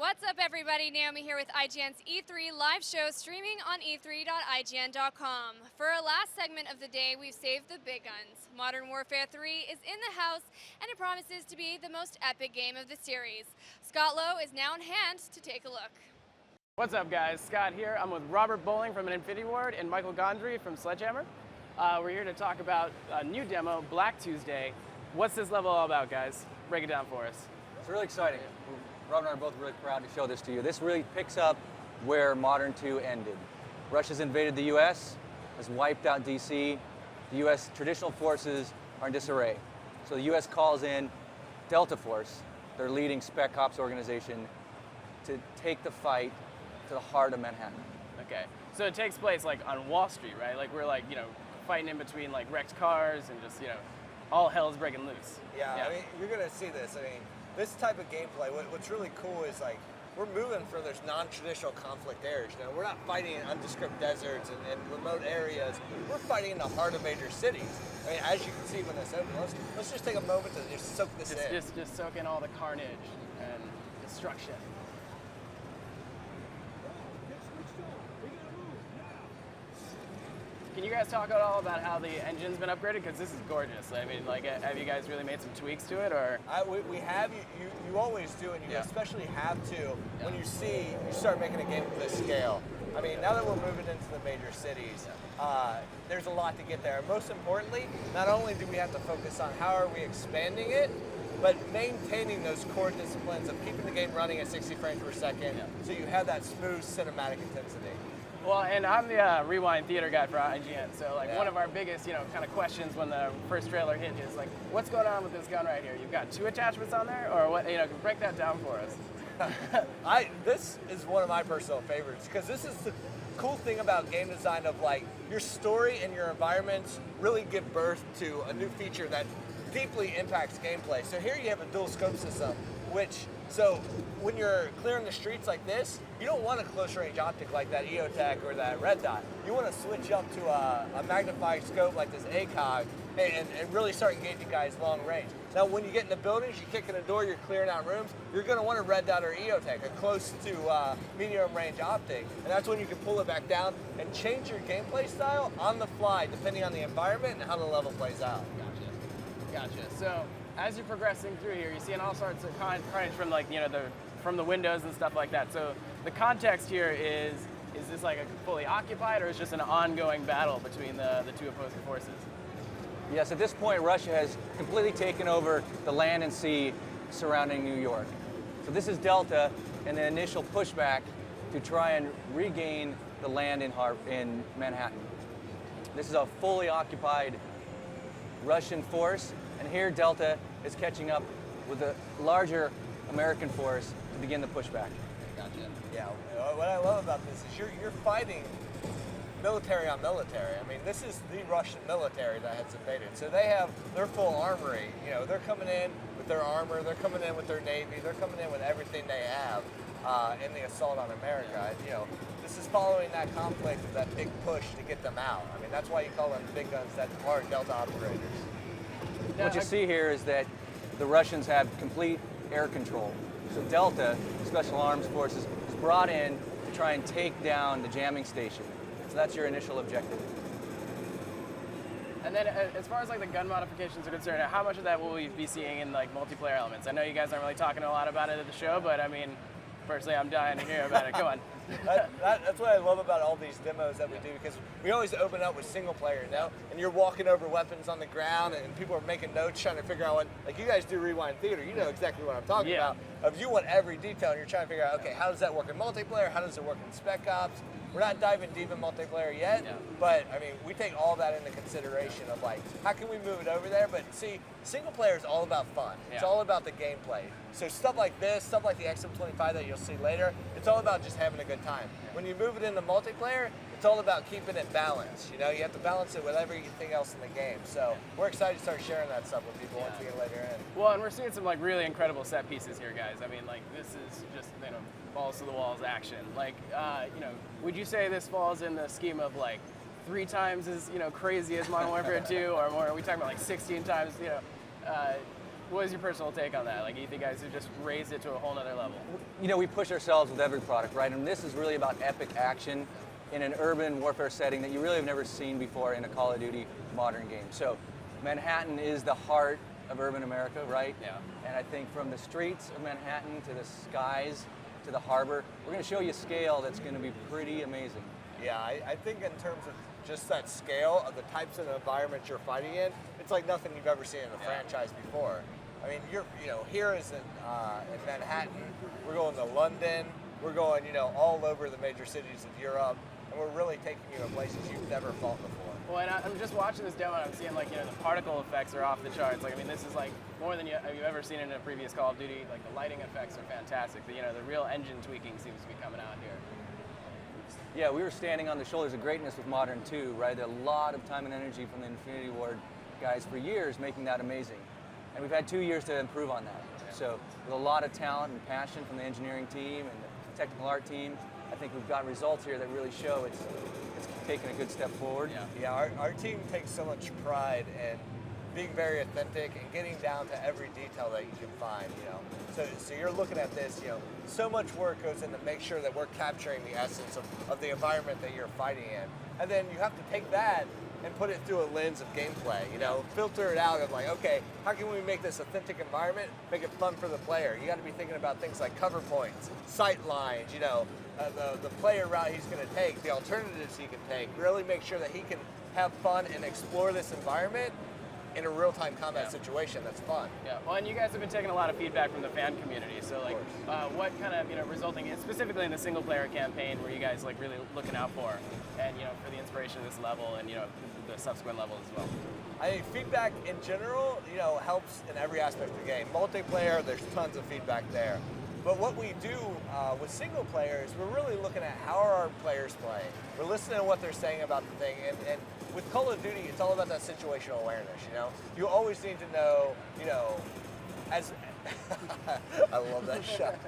What's up, everybody? Naomi here with IGN's E3 live show streaming on e3.ign.com. For our last segment of the day, we've saved the big guns. Modern Warfare 3 is in the house, and it promises to be the most epic game of the series. Scott Lowe is now in hand to take a look. What's up, guys? Scott here. I'm with Robert Bowling from Infinity Ward and Michael Gondry from Sledgehammer. We're here to talk about a new demo, Black Tuesday. What's this level all about, guys? Break it down for us. It's really exciting. Rob and I are both really proud to show this to you. This really picks up where Modern 2 ended. Russia's invaded the U.S., has wiped out D.C. The U.S. traditional forces are in disarray. So the U.S. calls in Delta Force, their leading spec ops organization, to take the fight to the heart of Manhattan. Okay, so it takes place like on Wall Street, right? Like we're like, fighting in between like wrecked cars and just, all hell's breaking loose. Yeah, I mean, you're gonna see this. I mean, this type of gameplay, what's really cool is like, we're moving from those non-traditional conflict areas. We're not fighting in undescript deserts and remote areas. We're fighting in the heart of major cities. I mean, as you can see when this opens, let's just take a moment to just soak this in. Just soak in all the carnage and destruction. Can you guys talk at all about how the engine's been upgraded? Because this is gorgeous. I mean, like, have you guys really made some tweaks to it, or? We have. You always do, and you especially have to when you start making a game of this scale. I mean, now that we're moving into the major cities, there's a lot to get there. And most importantly, not only do we have to focus on how are we expanding it, but maintaining those core disciplines of keeping the game running at 60 frames per second, so you have that smooth cinematic intensity. Well, and I'm the rewind theater guy for IGN, so like one of our biggest, kind of questions when the first trailer hit is like, what's going on with this gun right here? You've got 2 attachments on there, or what? Break that down for us. This is one of my personal favorites because this is the cool thing about game design of like your story and your environments really give birth to a new feature that deeply impacts gameplay. So here you have a dual scope system, so when you're clearing the streets like this, you don't want a close range optic like that EOTech or that red dot. You want to switch up to a magnified scope like this ACOG and really start engaging guys long range. Now when you get in the buildings, you kick in a door, you're clearing out rooms, you're going to want a red dot or EOTech, a close to medium range optic. And that's when you can pull it back down and change your gameplay style on the fly depending on the environment and how the level plays out. Gotcha. So as you're progressing through here, you're seeing all sorts of carnage from like, from the windows and stuff like that. So the context here is this like a fully occupied, or is just an ongoing battle between the two opposing forces? Yes, at this point, Russia has completely taken over the land and sea surrounding New York. So this is Delta and the initial pushback to try and regain the land in Manhattan. This is a fully occupied Russian force, and here Delta is catching up with a larger American force to begin the pushback. Gotcha. Yeah, what I love about this is you're fighting military on military. I mean, this is the Russian military that has invaded. So they have their full armory. They're coming in with their armor, they're coming in with their navy, they're coming in with everything they have in the assault on America. This is following that conflict, that big push to get them out. I mean, that's why you call them big guns that are Delta operators. What you see here is that the Russians have complete air control. So Delta, Special Arms Forces, is brought in to try and take down the jamming station. So that's your initial objective. And then as far as like the gun modifications are concerned, how much of that will we be seeing in like multiplayer elements? I know you guys aren't really talking a lot about it at the show, but I mean, personally, I'm dying to hear about it. Come on. That's what I love about all these demos that we do, because we always open up with single player, and you're walking over weapons on the ground and people are making notes trying to figure out what, like you guys do rewind theater, you know exactly what I'm talking about. If you want every detail and you're trying to figure out, okay, how does that work in multiplayer? How does it work in spec ops? We're not diving deep in multiplayer yet, but I mean, we take all that into consideration of like, how can we move it over there? But see, single player is all about fun. It's all about the gameplay. So stuff like this, stuff like the XM25 that you'll see later, it's all about just having a good time. When you move it into multiplayer, it's all about keeping it balanced. You have to balance it with everything else in the game. So we're excited to start sharing that stuff with people once we get later in. Well, and we're seeing some like really incredible set pieces here, guys. I mean, like this is just balls to the walls action. Like, would you say this falls in the scheme of like 3 times as crazy as Modern Warfare 2, or more? Are we talking about like 16 times? what is your personal take on that? Like, you think guys have just raised it to a whole nother level? You know, we push ourselves with every product, right? And this is really about epic action in an urban warfare setting that you really have never seen before in a Call of Duty modern game. So Manhattan is the heart of urban America, right? Yeah. And I think from the streets of Manhattan to the skies to the harbor, we're going to show you scale that's going to be pretty amazing. Yeah, I think in terms of just that scale of the types of environments you're fighting in, it's like nothing you've ever seen in a franchise before. I mean, here is in Manhattan, we're going to London, we're going, all over the major cities of Europe, and we're really taking you to places you've never fought before. Well, and I'm just watching this demo, and I'm seeing like, the particle effects are off the charts. Like, I mean, this is like more than you've ever seen in a previous Call of Duty. Like, the lighting effects are fantastic. The real engine tweaking seems to be coming out here. Yeah, we were standing on the shoulders of greatness with Modern 2, right? A lot of time and energy from the Infinity Ward guys for years making that amazing. And we've had 2 years to improve on that. So with a lot of talent and passion from the engineering team and the technical art team, I think we've got results here that really show it's taken a good step forward. Yeah, our team takes so much pride in being very authentic and getting down to every detail that you can find, So you're looking at this, so much work goes into make sure that we're capturing the essence of the environment that you're fighting in. And then you have to take that and put it through a lens of gameplay, filter it out of like, okay, how can we make this authentic environment, make it fun for the player? You got to be thinking about things like cover points, sight lines, the player route he's going to take, the alternatives he can take, really make sure that he can have fun and explore this environment in a real-time combat situation that's fun. Yeah, well, and you guys have been taking a lot of feedback from the fan community. So, like, what kind of, resulting in, specifically in the single-player campaign, were you guys like really looking out for, and for the inspiration of this level, and the subsequent levels as well? I think feedback in general, helps in every aspect of the game. Multiplayer, there's tons of feedback there. But what we do with single player is we're really looking at how are our players playing. We're listening to what they're saying about the thing, and with Call of Duty, it's all about that situational awareness, You always need to know, as I love that shot.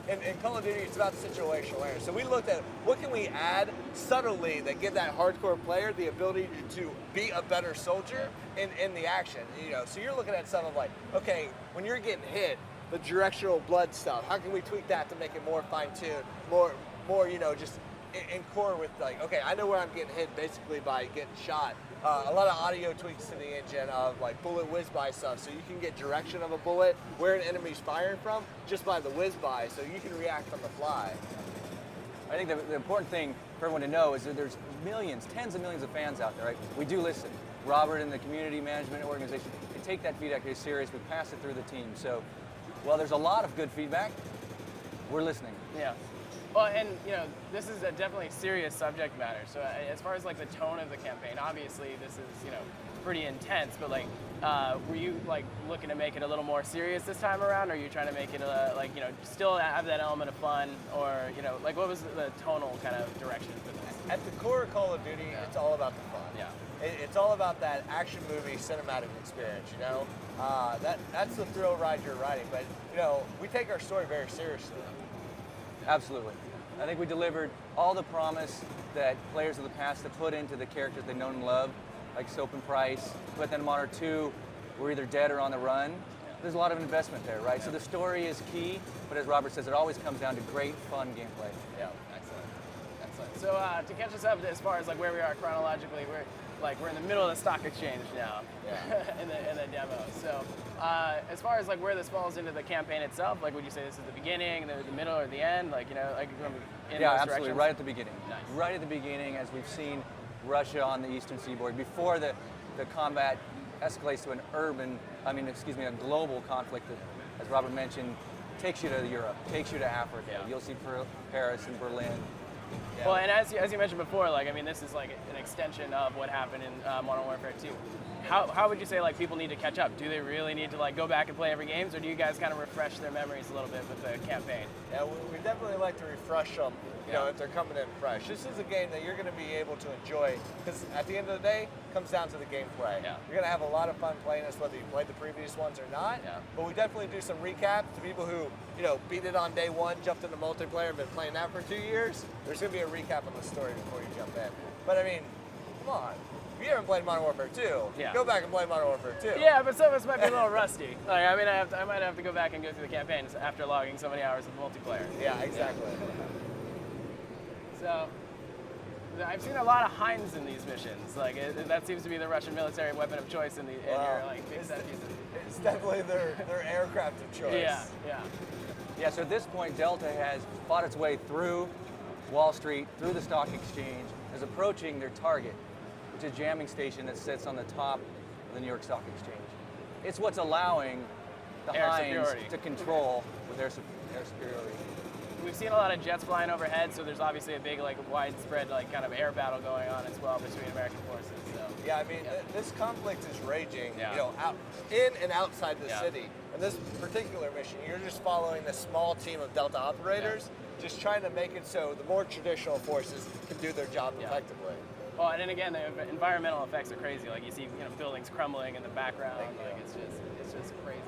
In Call of Duty, it's about situational awareness. So we looked at what can we add subtly that give that hardcore player the ability to be a better soldier in the action, So you're looking at something like, okay, when you're getting hit, the directional blood stuff, how can we tweak that to make it more fine-tuned, more just in core with like, okay, I know where I'm getting hit basically by getting shot. A lot of audio tweaks to the engine of like bullet whiz-by stuff, so you can get direction of a bullet, where an enemy's firing from, just by the whiz-by, so you can react on the fly. I think the important thing for everyone to know is that there's millions, tens of millions of fans out there, right? We do listen. Robert and the community management organization, they take that feedback very serious. We pass it through the team. So while there's a lot of good feedback, we're listening. Yeah. Well, and this is a definitely serious subject matter. So as far as like the tone of the campaign, obviously this is pretty intense. But like, were you like looking to make it a little more serious this time around? Or are you trying to make it still have that element of fun? Or like what was the tonal kind of direction for this? At the core of Call of Duty, it's all about the fun. Yeah. It's all about that action movie cinematic experience. That's the thrill ride you're riding. But we take our story very seriously. Absolutely. I think we delivered all the promise that players of the past have put into the characters they've known and loved, like Soap and Price. But then Modern 2, we're either dead or on the run. There's a lot of investment there, right? So the story is key, but as Robert says, it always comes down to great, fun gameplay. Yeah, excellent. So to catch us up as far as like where we are chronologically, we're in the middle of the stock exchange now, in the demo. So as far as like where this falls into the campaign itself, like would you say this is the beginning, the middle, or the end? Like in yeah, those absolutely. directions? Right at the beginning. Nice. Right at the beginning, as we've seen Russia on the eastern seaboard before the combat escalates to a global conflict that, as Robert mentioned, takes you to Europe, takes you to Africa. Yeah. You'll see Paris and Berlin. Yeah. Well, and as you mentioned before, like this is like an extension of what happened in Modern Warfare 2. How would you say like people need to catch up? Do they really need to like go back and play every game, or do you guys kind of refresh their memories a little bit with the campaign? Yeah, we definitely like to refresh them. If they're coming in fresh. This is a game that you're going to be able to enjoy because at the end of the day, it comes down to the gameplay. Yeah. You're going to have a lot of fun playing this, whether you played the previous ones or not. Yeah. But we definitely do some recaps to people who, beat it on day one, jumped into multiplayer, and been playing that for 2 years. There's going to be a recap on the story before you jump in. But I mean, come on. if you haven't played Modern Warfare 2, Yeah. go back and play Modern Warfare 2. Yeah, but some of us might be a little rusty. Like, I mean, I might have to go back and go through the campaigns after logging so many hours of multiplayer. Yeah, exactly. So, I've seen a lot of Heinz in these missions. Like, that seems to be the Russian military weapon of choice in your like big set pieces. It's definitely their aircraft of choice. Yeah, yeah. Yeah, so at this point, Delta has fought its way through Wall Street, through the stock exchange, is approaching their target, which is a jamming station that sits on the top of the New York Stock Exchange. It's what's allowing the Air Heinz superiority. to control with air superiority. We've seen a lot of jets flying overhead, so there's obviously a big, like, widespread, like, kind of air battle going on as well between American forces. So. Yeah, I mean, this conflict is raging, Yeah. you know, out in and outside the Yeah. city. And this particular mission, you're just following a small team of Delta operators, just trying to make it so the more traditional forces can do their job Yeah. effectively. Well, and then again, the environmental effects are crazy. Like, you see, buildings crumbling in the background. Like, it's just crazy.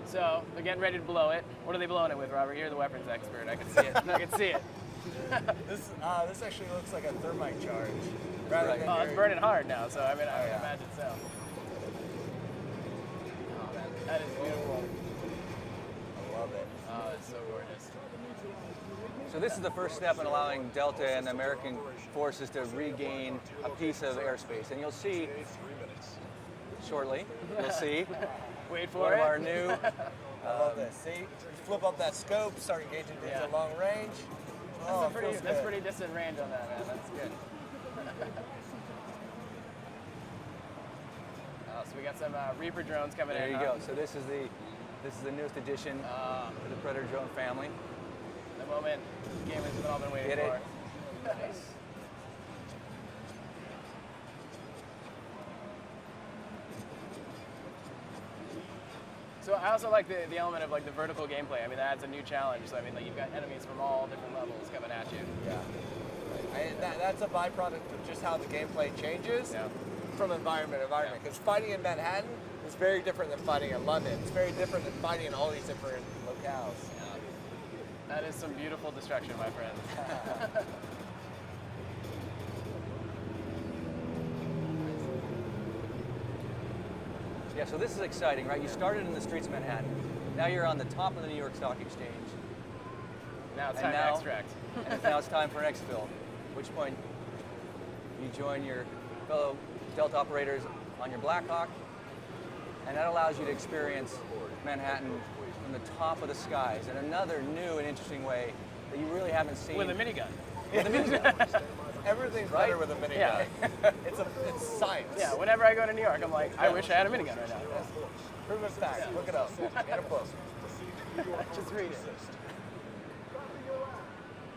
So they're getting ready to blow it. What are they blowing it with, Robert? You're the weapons expert. I can see it. I can see it. This actually looks like a thermite charge. Rather than Oh, it's your- burning hard now, so I mean, I yeah. imagine so. Oh, that is beautiful. I love it. Oh, it's so gorgeous. So this is the first step in allowing Delta and the American forces to regain a piece of airspace. And you'll see shortly, you'll see Wait for one it. of our new, I love this. See, you flip up that scope, start engaging things Yeah. at long range. That's, It feels that's good. pretty distant range on that, man. That's good. So we got some Reaper drones coming there in. you huh? go. So this is the newest addition to the Predator drone family. The moment the game has all been waiting Get it? for. Nice. So I also like the element of like the vertical gameplay. I mean, that adds a new challenge. So I mean, like you've got enemies from all different levels coming at you. Yeah. That's a byproduct of just how the gameplay changes Yeah. from environment to environment. Because fighting in Manhattan is very different than fighting in London. It's very different than fighting in all these different locales. That is some beautiful destruction, my friend. Yeah, so this is exciting, right? You started in the streets of Manhattan. Now you're on the top of the New York Stock Exchange. Now it's And time to now- extract. And now it's time for an exfil, at which point you join your fellow Delta operators on your Blackhawk, and that allows you to experience Manhattan from the top of the skies in another new and interesting way that you really haven't seen. With a minigun. With a minigun. Everything's Right? better with a minigun. Yeah. It's science. Yeah, whenever I go to New York, I'm like, I wish I had a minigun right now. Proven fact. Look it up. Get a book. Just read it.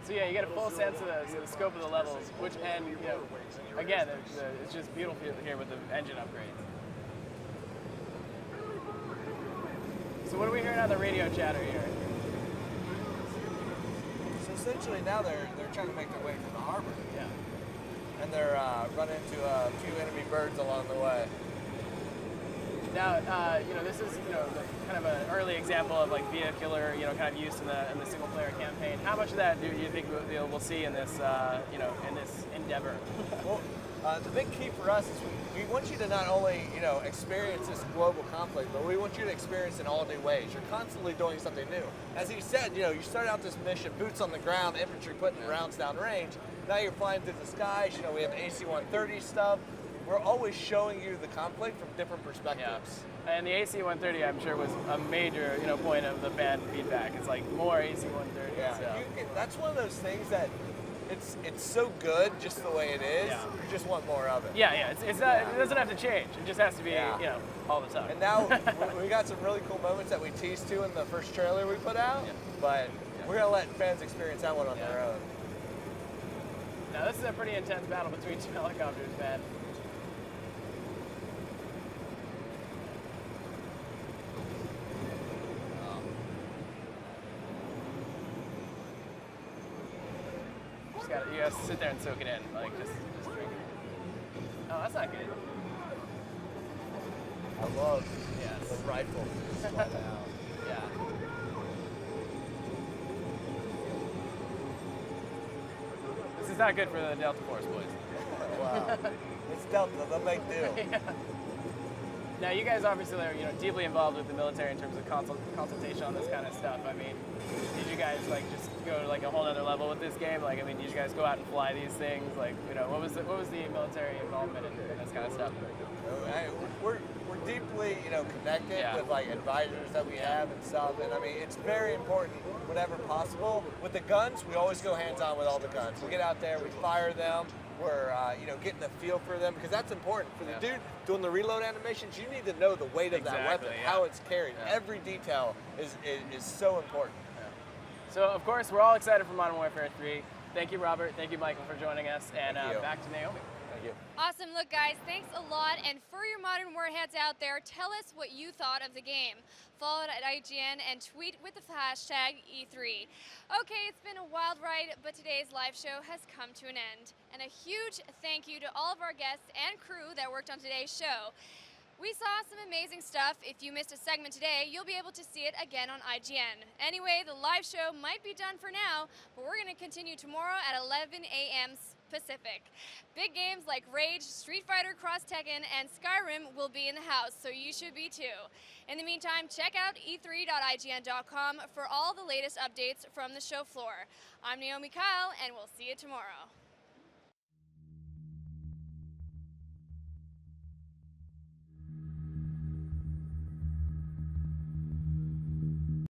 So yeah, you get a full sense of the scope of the levels, which, and you know, again, it's just beautiful here with the engine upgrades. So what are we hearing on the radio chatter here? So essentially now they're trying to make their way to the harbor. Yeah. And they're running into a few enemy birds along the way. Now, this is, kind of an early example of like vehicular, kind of use in the single player campaign. How much of that do you think we'll see in this, in this endeavor? Well, the big key for us is we want you to not only, experience this global conflict, but we want you to experience it in all new ways. You're constantly doing something new. As he said, you start out this mission, boots on the ground, infantry putting rounds down range. Now you're flying through the skies. We have AC-130 stuff. We're always showing you the conflict from different perspectives. Yeah. And the AC-130, I'm sure, was a major, point of the fan feedback. It's like more AC-130. Yeah, So. that's one of those things that it's so good just the way it is. Yeah. You just want more of it. Yeah, it's not. It doesn't have to change. It just has to be, Yeah. all the time. And now we got some really cool moments that we teased to in the first trailer we put out. Yeah. But we're gonna let fans experience that one on their own. Now this is a pretty intense battle between two helicopters, man. You gotta sit there and soak it in, like just drink it. Oh, that's not good. I love Yes. the rifle. Yeah. This is not good for the Delta Force boys. Wow. It's Delta, they'll make do. Now, you guys obviously are, deeply involved with the military in terms of consultation on this kind of stuff. I mean, did you guys just go to a whole other level with this game? Like, I mean, did you guys go out and fly these things? Like, what was the military involvement in this kind of stuff? We're deeply, connected with advisors that we have and stuff. And I mean, it's very important whenever possible. With the guns, we always go hands-on with all the guns. We get out there, we fire them. We're, getting a feel for them because that's important. For the dude doing the reload animations, you need to know the weight of that weapon, how it's carried. Yeah. Every detail is so important. Yeah. So, of course, we're all excited for Modern Warfare 3. Thank you, Robert. Thank you, Michael, for joining us. And back to Naomi. Thank you. Awesome. Look, guys, thanks a lot. And for your Modern Warheads out there, tell us what you thought of the game. Follow it at IGN and tweet with the hashtag E3. Okay, it's been a wild ride, but today's live show has come to an end. And a huge thank you to all of our guests and crew that worked on today's show. We saw some amazing stuff. If you missed a segment today, you'll be able to see it again on IGN. Anyway, the live show might be done for now, but we're going to continue tomorrow at 11 a.m. Pacific. Big games like Rage, Street Fighter Cross Tekken, and Skyrim will be in the house, so you should be too. In the meantime, check out e3.ign.com for all the latest updates from the show floor. I'm Naomi Kyle, and we'll see you tomorrow.